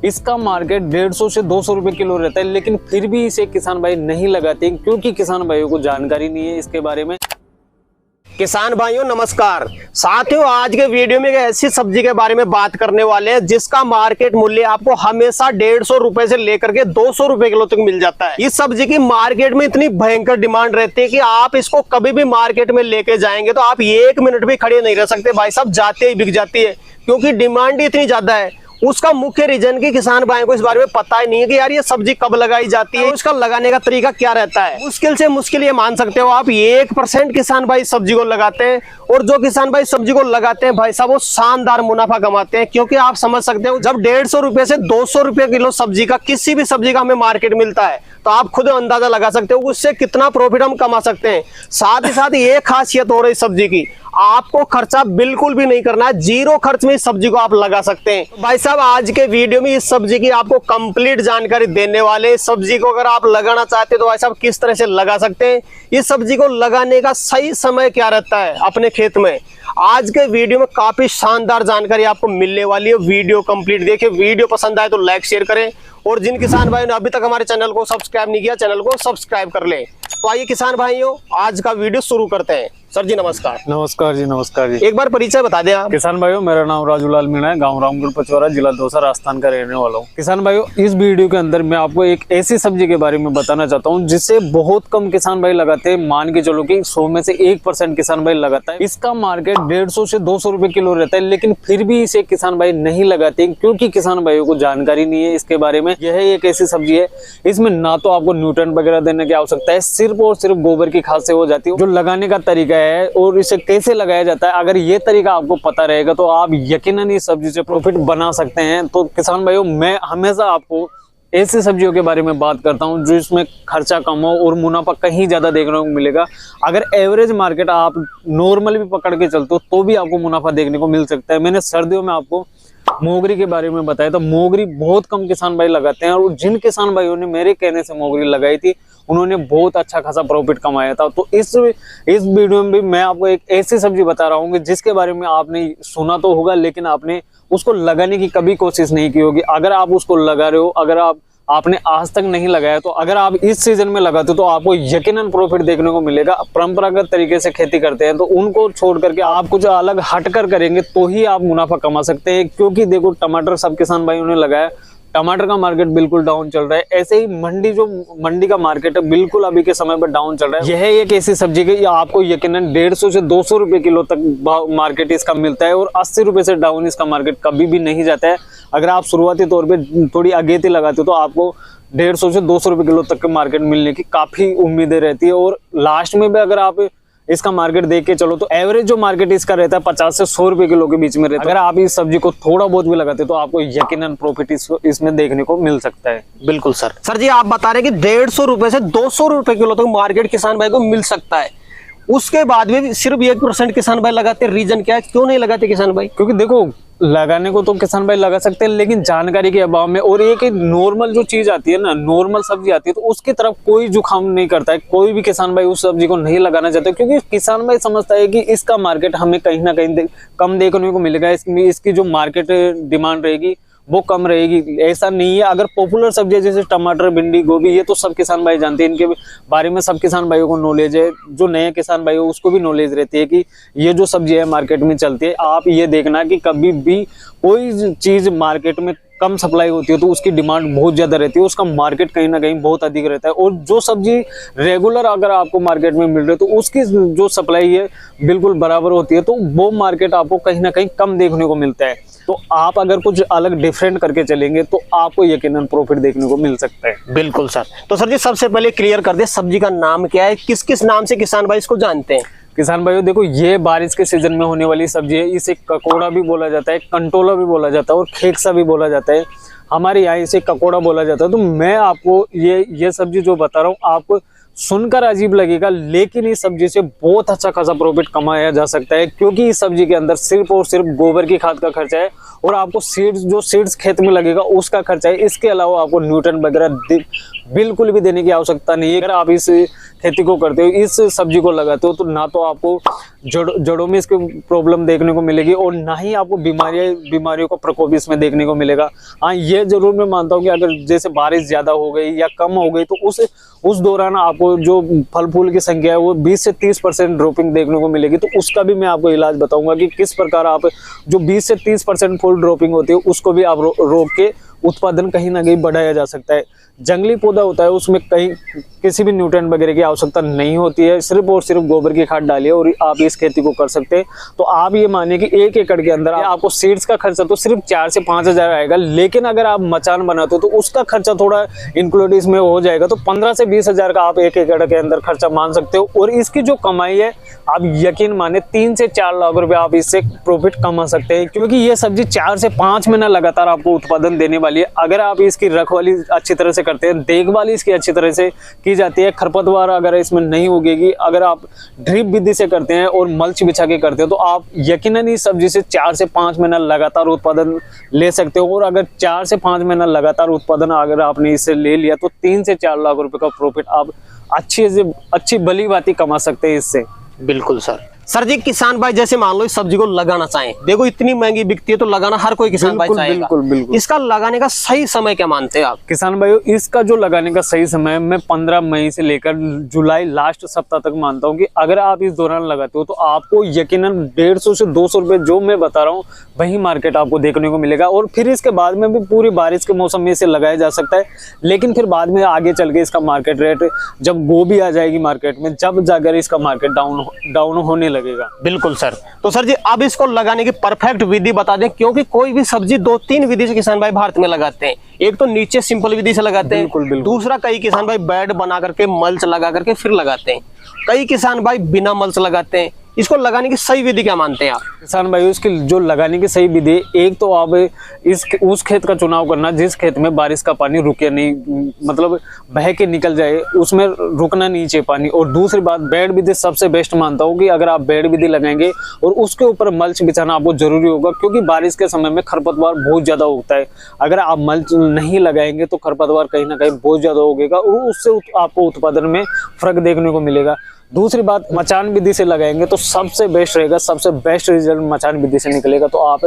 इसका मार्केट 150 से 200 रुपए किलो रहता है, लेकिन फिर भी इसे किसान भाई नहीं लगाते क्योंकि किसान भाइयों को जानकारी नहीं है इसके बारे में। किसान भाइयों नमस्कार। साथियों, आज के वीडियो में एक ऐसी सब्जी के बारे में बात करने वाले हैं जिसका मार्केट मूल्य आपको हमेशा 150 रुपए से लेकर के 200 रुपए किलो तक मिल जाता है। इस सब्जी की मार्केट में इतनी भयंकर डिमांड रहती है कि आप इसको कभी भी मार्केट में लेके जाएंगे तो आप 1 मिनट भी खड़े नहीं रह सकते भाई साहब, जाते ही बिक जाती है क्योंकि डिमांड इतनी ज्यादा है। उसका मुख्य रीजन कि किसान भाइयों को इस बारे में पता ही नहीं है कि यार ये सब्जी कब लगाई जाती है, उसका लगाने का तरीका क्या रहता है। मुश्किल से मुश्किल ये मान सकते हो आप 1% किसान भाई सब्जी को लगाते हैं, और जो किसान भाई सब्जी को लगाते हैं भाई साहब वो शानदार मुनाफा कमाते हैं। क्योंकि आप समझ सकते हो जब 150 रुपए से 200 रुपए किलो सब्जी का किसी भी सब्जी का हमें मार्केट मिलता है तो आप खुद अंदाजा लगा सकते हो उससे कितना प्रॉफिट हम कमा सकते हैं। साथ ही साथ ये खासियत हो रही सब्जी की, आपको खर्चा बिल्कुल भी नहीं करना है, 0 खर्च में इस सब्जी को आप लगा सकते हैं। तो भाई साहब आज के वीडियो में इस सब्जी की आपको कंप्लीट जानकारी देने वाले। इस सब्जी को अगर आप लगाना चाहते हैं तो भाई साहब किस तरह से लगा सकते हैं, इस सब्जी को लगाने का सही समय क्या रहता है अपने खेत में, आज के वीडियो में काफी शानदार जानकारी आपको मिलने वाली है। वीडियो कंप्लीट देखिए, वीडियो पसंद आए तो लाइक शेयर करें, और जिन किसान भाइयों ने अभी तक हमारे चैनल को सब्सक्राइब नहीं किया चैनल को सब्सक्राइब कर लें। तो आइए किसान भाइयों आज का वीडियो शुरू करते हैं। सर जी नमस्कार। नमस्कार जी, नमस्कार जी। एक बार परिचय बता दें आप। किसान भाइयों, मेरा नाम राजूलाल मीणा है, गांव रामगढ़ पचौरा, जिला दौसा, राजस्थान का रहने वाला हूँ। किसान भाइयों, इस वीडियो के अंदर मैं आपको एक ऐसी सब्जी के बारे में बताना चाहता हूँ जिसे बहुत कम किसान भाई लगाते हैं। मान के चलो कि 100 में से 1% किसान भाई लगाता है। इसका मार्केट 150 से 200 रुपए किलो रहता है, लेकिन फिर भी इसे किसान भाई नहीं लगाते क्योंकि किसान भाइयों को जानकारी नहीं है इसके बारे में। यह एक ऐसी सब्जी है, इसमें ना तो आपको न्यूट्रिएंट वगैरह देने की आवश्यकता है, सिर्फ और सिर्फ गोबर की खाद से हो जाती है। जो लगाने का तरीका है और इसे कैसे लगाया जाता है, अगर ये तरीका आपको पता रहेगा तो आप यकीनन इस सब्जी से प्रॉफिट बना सकते हैं। तो किसान भाइयों, मैं हमेशा आपको ऐसी सब्जियों के बारे में बात करता हूं जो इसमें खर्चा कम हो और मुनाफा कहीं ज्यादा देखने को मिलेगा। अगर एवरेज मार्केट आप नॉर्मल भी पकड़ के चलते हो तो भी आपको मुनाफा देखने को मिल सकता है। मैंने सर्दियों में आपको मोगरी के बारे में बताया, तो मोगरी बहुत कम किसान भाई लगाते हैं, और जिन किसान भाइयों ने मेरे कहने से मोगरी लगाई थी उन्होंने बहुत अच्छा खासा प्रॉफिट कमाया था। तो इस वीडियो में भी मैं आपको एक ऐसी सब्जी बता रहा हूँ जिसके बारे में आपने सुना तो होगा लेकिन आपने उसको लगाने की कभी कोशिश नहीं की होगी। अगर आप उसको लगा रहे हो, अगर आपने आज तक नहीं लगाया, तो अगर आप इस सीजन में लगाते हो तो आपको यकीनन प्रॉफिट देखने को मिलेगा। परंपरागत तरीके से खेती करते हैं तो उनको छोड़ करके आप कुछ अलग हटकर करेंगे तो ही आप मुनाफा कमा सकते हैं। क्योंकि देखो, टमाटर सब किसान भाइयों ने लगाया, टमाटर का मार्केट बिल्कुल डाउन चल रहा है। ऐसे ही मंडी का मार्केट है बिल्कुल अभी के समय पर डाउन चल रहा है। यह एक ऐसी सब्जी की आपको यकीनन 150 से 200 रुपए किलो तक मार्केट इसका मिलता है, और 80 रुपए से डाउन इसका मार्केट कभी भी नहीं जाता है। अगर आप शुरुआती तौर पे थोड़ी अगेती लगाते हो तो आपको 150 से 200 रुपए किलो तक के मार्केट मिलने की काफी उम्मीदें रहती है। और लास्ट में भी अगर आप इसका मार्केट देख के चलो तो एवरेज जो मार्केट इसका रहता है 50 से 100 रुपए किलो के बीच में रहता है। अगर आप इस सब्जी को थोड़ा बहुत भी लगाते तो आपको यकीनन प्रॉफिट इसमें देखने को मिल सकता है। बिल्कुल सर जी, आप बता रहे हैं कि 150 रुपए से 200 रुपए किलो तक मार्केट किसान भाई को मिल सकता है, उसके बाद भी सिर्फ 1% किसान भाई लगाते। रीजन क्या है, क्यों नहीं लगाते किसान भाई? क्योंकि देखो, लगाने को तो किसान भाई लगा सकते हैं लेकिन जानकारी के अभाव में, और एक नॉर्मल जो चीज आती है ना, नॉर्मल सब्जी आती है तो उसकी तरफ कोई जुकाम नहीं करता है। कोई भी किसान भाई उस सब्जी को नहीं लगाना चाहता क्योंकि किसान भाई समझता है कि इसका मार्केट हमें कहीं ना कहीं कम देखने को मिलेगा, इसकी जो मार्केट डिमांड रहेगी वो कम रहेगी। ऐसा नहीं है। अगर पॉपुलर सब्जी जैसे टमाटर, भिंडी, गोभी, ये तो सब किसान भाई जानते हैं, इनके बारे में सब किसान भाइयों को नॉलेज है। जो नए किसान भाई हो उसको भी नॉलेज रहती है कि ये जो सब्जी है मार्केट में चलती है। आप ये देखना कि कभी भी कोई चीज मार्केट में कम सप्लाई होती है तो उसकी डिमांड बहुत ज्यादा रहती है, उसका मार्केट कहीं ना कहीं बहुत अधिक रहता है। और जो सब्जी रेगुलर अगर आपको मार्केट में मिल रही है तो उसकी जो सप्लाई है बिल्कुल बराबर होती है, तो वो मार्केट आपको कहीं ना कहीं कम देखने को मिलता है। तो आप अगर कुछ अलग डिफरेंट करके चलेंगे तो आपको यकीनन प्रॉफिट देखने को मिल सकता है। बिल्कुल सर। तो सर जी सबसे पहले क्लियर कर दे, सब्जी का नाम क्या है, किस किस नाम से किसान भाई इसको जानते हैं? किसान भाइयों देखो, ये बारिश के सीजन में होने वाली सब्जी है। इसे ककोड़ा भी बोला जाता है, कंटोला भी बोला जाता है और खेकसा भी बोला जाता है। हमारे यहाँ इसे ककोड़ा बोला जाता है। तो मैं आपको ये सब्जी जो बता रहा हूँ आपको सुनकर अजीब लगेगा, लेकिन इस सब्जी से बहुत अच्छा खासा प्रॉफिट कमाया जा सकता है, क्योंकि इस सब्जी के अंदर सिर्फ और सिर्फ गोबर की खाद का खर्चा है और आपको सीड्स खेत में लगेगा उसका खर्चा है। इसके अलावा आपको न्यूट्रिएंट वगैरह बिल्कुल भी देने की आवश्यकता नहीं है। अगर आप इस खेती को करते हो, इस सब्जी को लगाते हो, तो ना तो आपको जड़ों में इसकी प्रॉब्लम देखने को मिलेगी और ना ही आपको बीमारियों का प्रकोप इसमें देखने को मिलेगा। हाँ, ये जरूर मैं मानता हूँ कि अगर जैसे बारिश ज्यादा हो गई या कम हो गई तो उस दौरान आपको जो फल फूल की संख्या है वो 20 से 30% ड्रॉपिंग देखने को मिलेगी। तो उसका भी मैं आपको इलाज बताऊंगा कि किस प्रकार आप जो 20 से 30% फुल ड्रॉपिंग होती है उसको भी आप रोक के उत्पादन कहीं ना कहीं बढ़ाया जा सकता है। जंगली पौधा होता है, उसमें कहीं किसी भी न्यूट्रिएंट वगैरह की आवश्यकता नहीं होती है, सिर्फ और सिर्फ गोबर की खाद डालिए और आप इस खेती को कर सकते हैं। तो आप ये मानिए कि 1 एकड़ के अंदर आपको सीड्स का खर्चा तो सिर्फ 4 से 5 हजार आएगा, लेकिन अगर आप मचान बनाते हो तो उसका खर्चा थोड़ा इंक्लूड इसमें हो जाएगा। तो 15 से 20 हजार का आप 1 एकड़ के अंदर खर्चा मान सकते हो और इसकी जो कमाई है आप यकीन माने 3 से 4 लाख रुपए आप इससे प्रॉफिट कमा सकते हैं, क्योंकि ये सब्जी 4 से 5 महीना लगातार आपको उत्पादन देने वाली है। अगर आप इसकी रखवाली अच्छी तरह से करते हैं, देखभाल इसकी अच्छी तरह से की जाती है, खरपतवार अगर इसमें नहीं उगेगी, अगर आप ड्रिप विधि से करते हैं और मल्च बिछा के करते हो तो आप यकीनन इस सब्जी से 4 से 5 महीना लगातार उत्पादन ले सकते हो। और अगर 4 से 5 महीना लगातार उत्पादन अगर आपने इससे ले लिया तो 3 से 4 लाख रुपए का प्रॉफिट आप अच्छी भली बाती कमा सकते हैं इससे। बिल्कुल सर जी, किसान भाई जैसे मान लो इस सब्जी को लगाना चाहें, देखो इतनी महंगी बिकती है तो लगाना हर कोई किसान भाई चाहेगा। बिल्कुल। इसका लगाने का सही समय क्या मानते हैं आप? किसान भाइयों, इसका जो लगाने का सही समय मैं 15 मई से लेकर जुलाई लास्ट सप्ताह तक मानता हूं कि अगर आप इस दौरान लगाते हो तो आपको यकीनन 150 से 200 रुपए जो मैं बता रहा हूँ वही मार्केट आपको देखने को मिलेगा। और फिर इसके बाद में भी पूरी बारिश के मौसम में इसे लगाया जा सकता है, लेकिन फिर बाद में आगे चल के इसका मार्केट रेट जब गोभी आ जाएगी मार्केट में, जब जाकर इसका मार्केट डाउन होने लगेगा। बिल्कुल सर। तो सर जी अब इसको लगाने की परफेक्ट विधि बता दें, क्योंकि कोई भी सब्जी 2-3 विधि से किसान भाई भारत में लगाते हैं। एक तो नीचे सिंपल विधि से लगाते हैं, बिल्कुल। दूसरा कई किसान भाई बेड बना करके मल्च लगा करके फिर लगाते हैं, कई किसान भाई बिना मल्च लगाते हैं। इसको लगाने की सही विधि क्या मानते हैं आप? किसान भाई, इसकी जो लगाने की सही विधि, एक तो आप उस खेत का चुनाव करना जिस खेत में बारिश का पानी रुके नहीं, मतलब बह के निकल जाए, उसमें रुकना नहीं चाहिए पानी। और दूसरी बात, बेड विधि सबसे बेस्ट मानता हूँ कि अगर आप बेड विधि लगाएंगे और उसके ऊपर मल्च बिछाना आपको जरूरी होगा, क्योंकि बारिश के समय में खरपतवार बहुत ज्यादा उगता है। अगर आप मल्च नहीं लगाएंगे तो खरपतवार कहीं ना कहीं बहुत ज्यादा उगेगा और उससे आपको उत्पादन में फर्क देखने को मिलेगा। दूसरी बात, मचान विधि से लगाएंगे तो सबसे बेस्ट रहेगा, सबसे बेस्ट रिजल्ट मचान विधि से निकलेगा। तो आप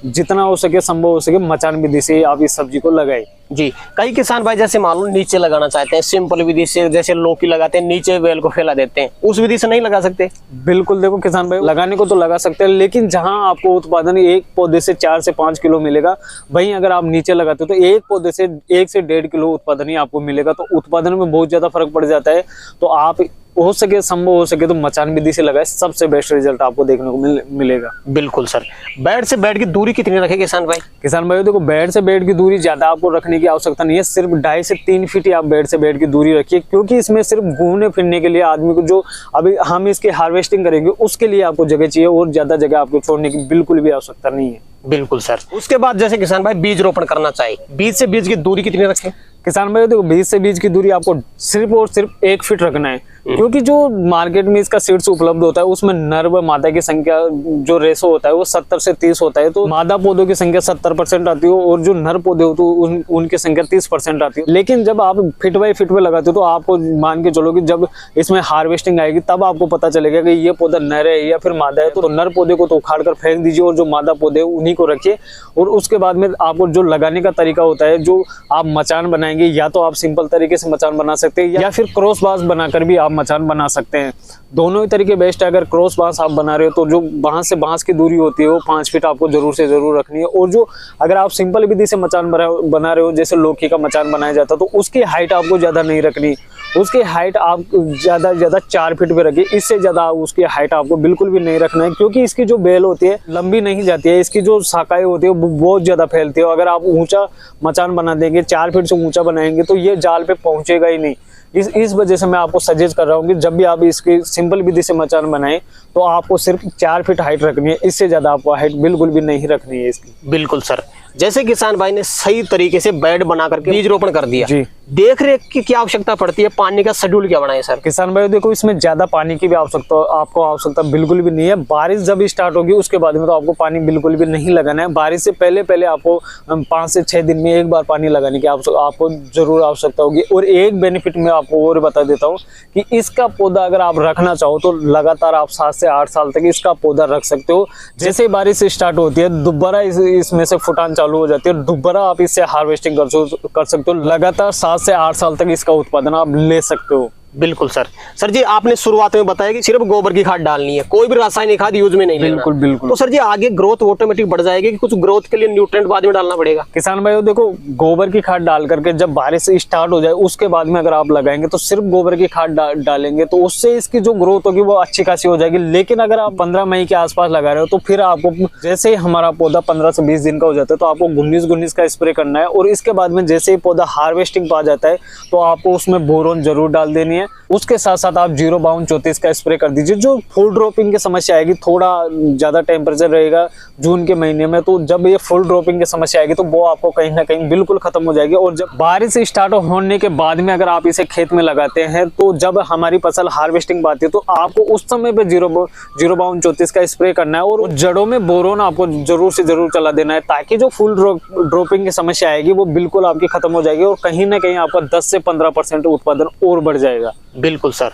जितना हो सके, संभव हो सके, मचान विधि से आप इस सब्जी को लगाएं। जी, कई किसान भाई जैसे मान लो नीचे लगाना चाहते हैं, सिंपल विधि से जैसे लौकी लगाते हैं नीचे बेल को फैला देते हैं, उस विधि से नहीं लगा सकते? बिल्कुल, देखो किसान भाई, लगाने को तो लगा सकते हैं, लेकिन जहां आपको उत्पादन एक पौधे से 4 से 5 किलो मिलेगा, वहीं अगर आप नीचे लगाते हो तो एक पौधे से 1 से 1.5 किलो उत्पादन ही आपको मिलेगा। तो उत्पादन में बहुत ज्यादा फर्क पड़ जाता है। तो आप हो सके, संभव हो सके तो मचान विधि से लगाए, सबसे बेस्ट रिजल्ट आपको देखने को मिलेगा। बिल्कुल सर। बेड से बेड की दूरी कितनी रखे किसान भाई? किसान भाई देखो, बेड से बेड की दूरी ज्यादा आपको रखने की आवश्यकता नहीं है, सिर्फ 2.5 से 3 फीट ही आप बेड से बेड की दूरी रखिए, क्योंकि इसमें सिर्फ घूमने फिरने के लिए आदमी को, जो अभी हम इसकी हार्वेस्टिंग करेंगे उसके लिए आपको जगह चाहिए और ज्यादा जगह आपको छोड़ने की बिल्कुल भी आवश्यकता नहीं है। बिल्कुल सर। उसके बाद जैसे किसान भाई बीज रोपण करना चाहिए, बीज से बीज की दूरी कितनी रखें? किसान भाई देखो, बीज से बीज की दूरी आपको सिर्फ और सिर्फ 1 फीट रखना है, क्योंकि जो मार्केट में इसका सीड्स उपलब्ध होता है उसमें नर व मादा की संख्या जो रेशो होता है वो 70 से 30 होता है। तो मादा पौधों की संख्या 70% आती है और जो नर पौधे होते हैं उनकी संख्या 30% आती है। लेकिन जब आप फीट बाई फीट में लगाते हो तो आपको मान के चलो कि जब इसमें हार्वेस्टिंग आएगी तब आपको पता चलेगा कि ये पौधा नर है या फिर मादा है। तो नर पौधे को तो उखाड़ कर फेंक दीजिए और जो मादा पौधे उन्हीं को रखिए। और उसके बाद में आपको जो लगाने का तरीका होता है, जो आप मचान बनाएंगे, या तो आप सिंपल तरीके से मचान बना सकते हैं या फिर क्रॉस बांस बनाकर भी आप मचान बना सकते हैं। दोनों ही तरीके बेस्ट है। अगर क्रॉस बांस आप बना रहे हो तो जो बांस से बांस की दूरी होती है वो 5 फीट आपको जरूर से जरूर रखनी है। और जो अगर आप सिंपल विधि से मचान बना रहे हो, जैसे लौकी का मचान बनाया जाता है, तो उसकी हाइट आपको ज्यादा नहीं रखनी, उसकी हाइट आप ज्यादा 4 फीट पे रखिए। इससे ज्यादा उसकी हाइट आपको बिल्कुल भी नहीं रखना है, क्योंकि इसकी जो बेल होती है लंबी नहीं जाती है, इसकी जो शाखाएं होती है वो बहुत ज्यादा फैलती है। अगर आप ऊंचा मचान बना देंगे, 4 फीट से ऊंचा बनाएंगे, तो ये जाल पे पहुंचेगा ही नहीं। इस वजह से मैं आपको सजेस्ट कर रहा हूँ कि जब भी आप इसकी सिंपल विधि से मचान बनाएं तो आपको सिर्फ 4 फीट हाइट रखनी है, इससे ज्यादा आपको हाइट बिल्कुल भी नहीं रखनी है इसकी। बिल्कुल सर। जैसे किसान भाई ने सही तरीके से बेड बना करके बीज रोपण कर दिया, देख रेख की क्या आवश्यकता पड़ती है, पानी का शेड्यूल क्या बनाए सर? किसान भाई देखो, इसमें ज्यादा पानी की भी आवश्यकता बिल्कुल भी नहीं है। बारिश जब स्टार्ट होगी उसके बाद में तो आपको पानी बिल्कुल भी नहीं लगाना है। बारिश से पहले आपको 5 से 6 दिन में एक बार पानी लगाने की आपको जरूर आवश्यकता होगी। और एक बेनिफिट मैं आपको और बता देता हूँ कि इसका पौधा अगर आप रखना चाहो तो लगातार आप 7 से 8 साल तक इसका पौधा रख सकते हो। जैसे ही बारिश स्टार्ट होती है दोबारा इसमें से फुटान चालू हो जाती है, दोबारा आप इससे हार्वेस्टिंग कर सकते हो। लगातार 7 से 8 साल तक इसका उत्पादन आप ले सकते हो। बिल्कुल सर जी आपने शुरुआत में बताया कि सिर्फ गोबर की खाद डालनी है, कोई भी रासायनिक खाद यूज में नहीं लेना। बिल्कुल। तो सर जी आगे ग्रोथ ऑटोमेटिक बढ़ जाएगी कि कुछ ग्रोथ के लिए न्यूट्रिएंट बाद में डालना पड़ेगा? किसान भाइयों देखो, गोबर की खाद डाल करके जब बारिश स्टार्ट हो जाए उसके बाद में अगर आप लगाएंगे तो सिर्फ गोबर की खाद डालेंगे तो उससे इसकी जो ग्रोथ होगी वो अच्छी खासी हो जाएगी। लेकिन अगर आप 15 मई के आसपास लगा रहे हो तो फिर आपको जैसे ही हमारा पौधा 15 से 20 दिन का हो जाता है तो आपको 19 का स्प्रे करना है। और इसके बाद में जैसे ही पौधा हार्वेस्टिंग पा जाता है तो आपको उसमें बोरोन जरूर डाल देनी है। उसके साथ साथ आप 0-32-34 का स्प्रे कर दीजिए। जो फुल ड्रॉपिंग की समस्या आएगी, थोड़ा ज्यादा टेम्परेचर रहेगा जून के महीने में, तो जब ये फुल ड्रॉपिंग की समस्या आएगी तो वो आपको कहीं ना कहीं बिल्कुल खत्म हो जाएगी। और जब बारिश स्टार्ट होने के बाद में अगर आप इसे खेत में लगाते हैं तो जब हमारी फसल हार्वेस्टिंग पाती है तो आपको उस समय पे 0-32-34 का स्प्रे करना है। और जड़ों में बोरोन आपको जरूर से जरूर चला देना है ताकि जो फुल ड्रॉपिंग की समस्या आएगी वो बिल्कुल आपकी खत्म हो जाएगी और कहीं ना कहीं आपका 10 से 15% उत्पादन और बढ़ जाएगा। बिल्कुल सर।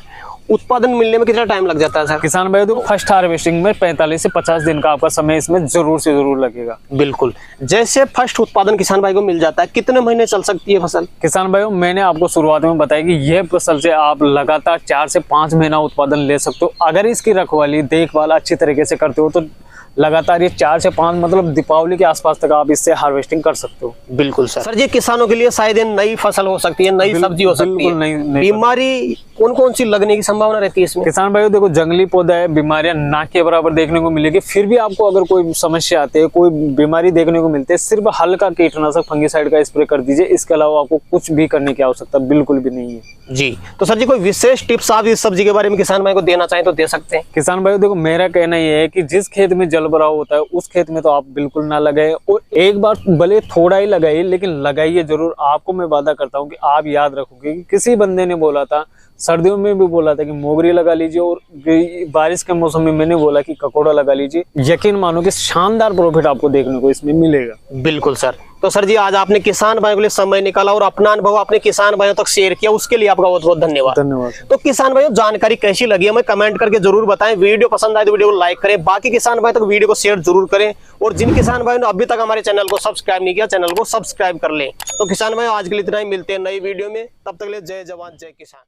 उत्पादन मिलने में कितना टाइम लग जाता है सर? किसान भाई देखो, फर्स्ट हार्वेस्टिंग में 45 से 50 दिन का आपका समय इसमें जरूर से जरूर लगेगा। बिल्कुल। जैसे फर्स्ट उत्पादन किसान भाई को मिल जाता है, कितने महीने चल सकती है फसल? किसान भाइयों मैंने आपको शुरुआत में बताया कि यह फसल से आप लगातार 4 से 5 महीना उत्पादन ले सकते हो। अगर इसकी रखवाली देखभाल अच्छी तरीके से करते हो तो लगातार ये 4 से 5 मतलब दीपावली के आसपास तक आप इससे हार्वेस्टिंग कर सकते हो। बिल्कुल सर जी किसानों के लिए शायद नई फसल हो सकती है, नई सब्जी हो सकती है। नई बीमारी कौन कौन सी लगने की संभावना रहती है इसमें? किसान भाइयों देखो, जंगली पौधा है, बीमारियां ना के बराबर देखने को मिलेगी। फिर भी आपको अगर कोई समस्या आती है, कोई बीमारी देखने को मिलती है, सिर्फ हल्का कीटनाशक फंगिसाइड का स्प्रे कर दीजिए। इसके अलावा आपको कुछ भी करने की आवश्यकता बिल्कुल भी नहीं है जी। तो सर जी कोई विशेष टिप्स आप इस सब्जी के बारे में किसान भाई को देना चाहें तो दे सकते हैं? किसान भाइयों देखो, मेरा कहना यह है कि जिस खेत में जल भराव होता है उस खेत में तो आप बिल्कुल ना लगाए। और एक बार भले थोड़ा ही लगाइए लेकिन लगाइए जरूर। आपको मैं वादा करता हूँ कि आप याद रखोगे कि किसी बंदे ने बोला था, सर्दियों में भी बोला था कि मोगरी लगा लीजिए, और बारिश के मौसम में मैंने बोला कि ककोड़ा लगा लीजिए। यकीन मानो कि शानदार प्रॉफिट आपको देखने को इसमें मिलेगा। बिल्कुल सर। तो सर जी आज आपने किसान भाइयों के लिए समय निकाला और अपना अनुभव अपने किसान भाइयों तक शेयर किया, उसके लिए आपका बहुत बहुत धन्यवाद। तो किसान भाइयों जानकारी कैसी लगी हमें कमेंट करके जरूर बताएं। वीडियो पसंद आए तो वीडियो को लाइक करें, बाकी किसान भाई तक वीडियो को शेयर जरूर करें। और जिन किसान भाइयों ने अभी तक हमारे चैनल को सब्सक्राइब नहीं किया, चैनल को सब्सक्राइब कर लें। तो किसान भाइयों आज के लिए इतना ही, मिलते हैं नई वीडियो में, तब तक के लिए जय जवान जय किसान।